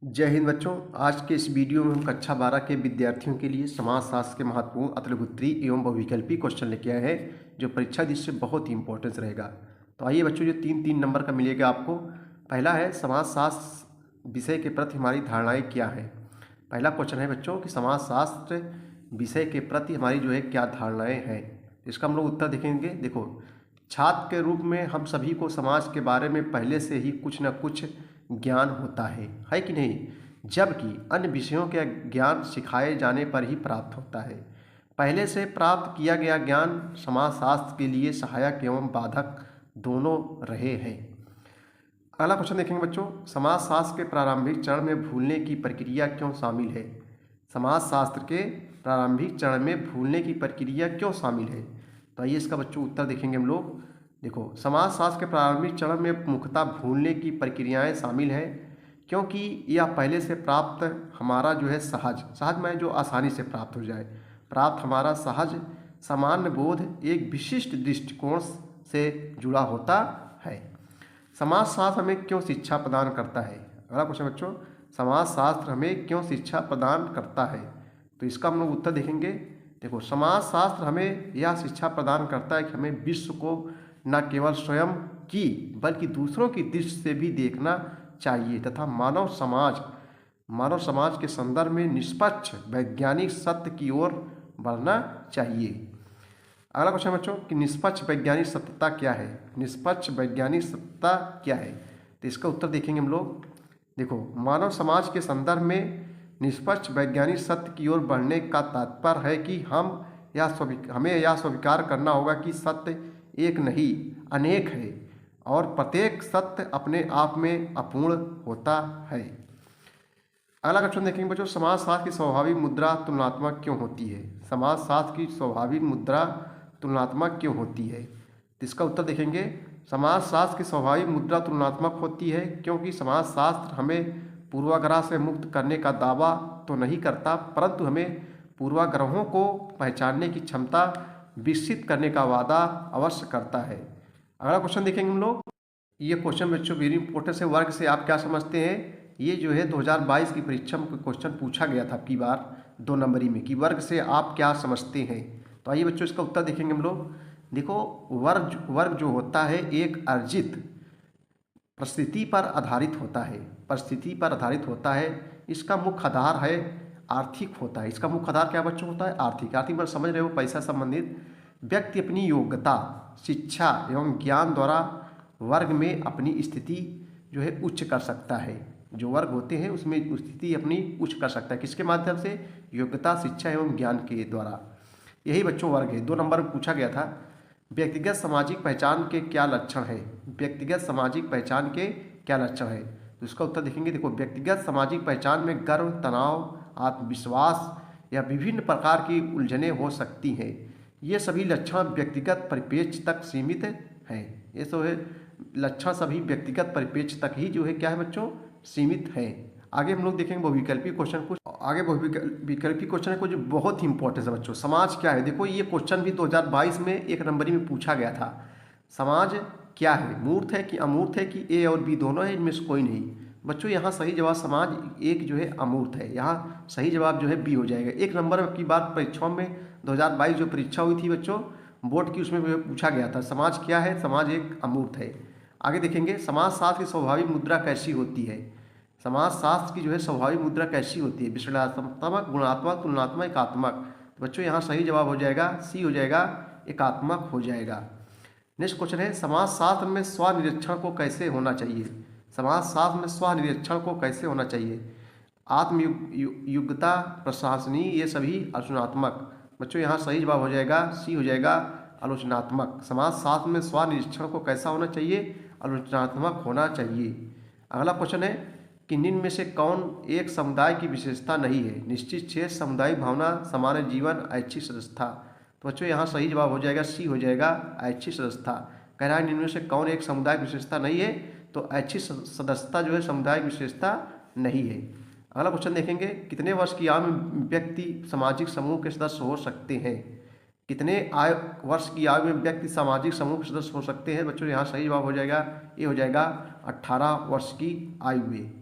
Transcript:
जय हिंद बच्चों। आज के इस वीडियो में हम कक्षा 12 के विद्यार्थियों के लिए समाजशास्त्र के महत्वपूर्ण अतुलगोत्रीय एवं बहुविकल्पी क्वेश्चन लेके आए हैं जो परीक्षा दृष्टि से बहुत ही इंपॉर्टेंस रहेगा। तो आइए बच्चों, जो तीन तीन नंबर का मिलेगा आपको। पहला है समाजशास्त्र विषय के प्रति हमारी धारणाएं क्या है। पहला क्वेश्चन है बच्चों कि समाजशास्त्र विषय के प्रति हमारी जो है क्या धारणाएँ हैं। इसका हम लोग उत्तर देखेंगे। देखो, छात्र के रूप में हम सभी को समाज के बारे में पहले से ही कुछ न कुछ ज्ञान होता है कि नहीं, जबकि अन्य विषयों का ज्ञान सिखाए जाने पर ही प्राप्त होता है। पहले से प्राप्त किया गया ज्ञान समाजशास्त्र के लिए सहायक एवं बाधक दोनों रहे हैं। अगला क्वेश्चन देखेंगे बच्चों, समाजशास्त्र के प्रारंभिक चरण में भूलने की प्रक्रिया क्यों शामिल है। समाजशास्त्र के प्रारंभिक चरण में भूलने की प्रक्रिया क्यों शामिल है। तो आइए इसका बच्चों उत्तर देखेंगे हम लोग। देखो, समाजशास्त्र के प्रारंभिक चरण में मुख्यतः भूलने की प्रक्रियाएं शामिल हैं क्योंकि यह पहले से प्राप्त हमारा जो है सहज में जो आसानी से प्राप्त हो जाए, प्राप्त हमारा सहज सामान्य बोध एक विशिष्ट दृष्टिकोण से जुड़ा होता है। समाजशास्त्र हमें क्यों शिक्षा प्रदान करता है। अगला क्वेश्चन बच्चों, समाजशास्त्र हमें क्यों शिक्षा प्रदान करता है। तो इसका हम लोग उत्तर देखेंगे। देखो, समाजशास्त्र हमें यह शिक्षा प्रदान करता है कि हमें विश्व को न केवल स्वयं की बल्कि दूसरों की दृष्टि से भी देखना चाहिए तथा मानव समाज के संदर्भ में निष्पक्ष वैज्ञानिक सत्य की ओर बढ़ना चाहिए। अगला क्वेश्चन बच्चों कि निष्पक्ष वैज्ञानिक सत्यता क्या है। निष्पक्ष वैज्ञानिक सत्यता क्या है, तो इसका उत्तर देखेंगे हम लोग। देखो, मानव समाज के संदर्भ में निष्पक्ष वैज्ञानिक सत्य की ओर बढ़ने का तात्पर्य है कि हमें यह स्वीकार करना होगा कि सत्य एक नहीं अनेक है और प्रत्येक सत्य अपने आप में अपूर्ण होता है। अगला क्वेश्चन देखेंगे बच्चों, समाजशास्त्र की स्वाभाविक मुद्रा तुलनात्मक क्यों होती है। समाजशास्त्र की स्वाभाविक मुद्रा तुलनात्मक क्यों होती है, तो इसका उत्तर देखेंगे। समाजशास्त्र की स्वाभाविक मुद्रा तुलनात्मक होती है क्योंकि समाजशास्त्र हमें पूर्वाग्रह से मुक्त करने का दावा तो नहीं करता, परंतु हमें पूर्वाग्रहों को पहचानने की क्षमता विकसित करने का वादा अवश्य करता है। अगला क्वेश्चन देखेंगे हम लोग। ये क्वेश्चन बच्चों वेरी इंपॉर्टेंट है। वर्ग से आप क्या समझते हैं। ये जो है 2022 की परीक्षा में क्वेश्चन पूछा गया था आपकी बार 2 नंबरी में कि वर्ग से आप क्या समझते हैं। तो आइए बच्चों इसका उत्तर देखेंगे हम लोग। देखो, वर्ग जो होता है एक अर्जित परिस्थिति पर आधारित होता है। परिस्थिति पर आधारित होता है। इसका मुख्य आधार है आर्थिक होता है। इसका मुख्य आधार क्या बच्चों होता है, आर्थिक। आर्थिक मतलब समझ रहे हो, पैसा संबंधित। व्यक्ति अपनी योग्यता, शिक्षा एवं ज्ञान द्वारा वर्ग में अपनी स्थिति जो है उच्च कर सकता है। जो वर्ग होते हैं उसमें स्थिति अपनी उच्च कर सकता है, किसके माध्यम से, योग्यता, शिक्षा एवं ज्ञान के द्वारा। यही बच्चों वर्ग है। 2 नंबर में पूछा गया था, व्यक्तिगत सामाजिक पहचान के क्या लक्षण है। व्यक्तिगत सामाजिक पहचान के क्या लक्षण है, तो इसका उत्तर देखेंगे। देखो, व्यक्तिगत सामाजिक पहचान में गर्व, तनाव, आत्मविश्वास या विभिन्न प्रकार की उलझनें हो सकती हैं। ये सभी लक्षण व्यक्तिगत परिप्रेक्ष्य तक सीमित हैं। ये सब है लक्षण सभी व्यक्तिगत परिप्रेक्ष्य तक ही जो है क्या है बच्चों, सीमित है। आगे हम लोग देखेंगे बहुविकल्पी क्वेश्चन। कुछ आगे बहुविकल्पी क्वेश्चन है कुछ बहुत ही इंपॉर्टेंट है बच्चों। समाज क्या है। देखो, ये क्वेश्चन भी 2022 में 1 नंबरी में पूछा गया था। समाज क्या है, मूर्त है कि अमूर्त है कि ए और बी दोनों है, इनमें से कोई नहीं। बच्चों यहाँ सही जवाब समाज एक जो है अमूर्त है। यहाँ सही जवाब जो है बी हो जाएगा। 1 नंबर की बात परीक्षाओं में 2022 जो परीक्षा हुई थी बच्चों बोर्ड की, उसमें पूछा गया था समाज क्या है, समाज एक अमूर्त है। आगे देखेंगे, समाजशास्त्र की स्वाभाविक मुद्रा कैसी होती है। समाजशास्त्र की जो है स्वाभाविक मुद्रा कैसी होती है, विश्लेषणात्मक, गुणात्मक, तुलनात्मक, एकात्मक। तो बच्चों यहाँ सही जवाब हो जाएगा सी हो जाएगा, एकात्मक हो जाएगा। नेक्स्ट क्वेश्चन है, समाजशास्त्र में स्वनिरीक्षण को कैसे होना चाहिए। समाजशास्त्र में स्वनिरीक्षण को कैसे होना चाहिए। आत्मयुक्ता, प्रशासनीय, ये सभी आलोचनात्मक। बच्चों यहाँ सही जवाब हो जाएगा सी हो जाएगा, आलोचनात्मक। समाजशास्त्र में स्वनिरीक्षण को कैसा होना चाहिए, आलोचनात्मक होना चाहिए। अगला क्वेश्चन है कि निम्न में से कौन एक समुदाय की विशेषता नहीं है। निश्चित क्षेत्र, सामुदायिक भावना, सामान्य जीवन, ऐच्छिक सदस्यता। तो बच्चों यहाँ सही जवाब हो जाएगा सी हो जाएगा, ऐच्छिक सदस्यता। कह रहा है निम्न में से कौन एक समुदाय की विशेषता नहीं है, तो ऐच्छिक सदस्यता जो है समुदाय की विशेषता नहीं है। अगला क्वेश्चन देखेंगे, कितने वर्ष की आयु में व्यक्ति सामाजिक समूह के सदस्य हो सकते हैं। कितने वर्ष की आयु में व्यक्ति सामाजिक समूह के सदस्य हो सकते हैं। बच्चों यहाँ सही जवाब हो जाएगा ये हो जाएगा 18 वर्ष की आयु में।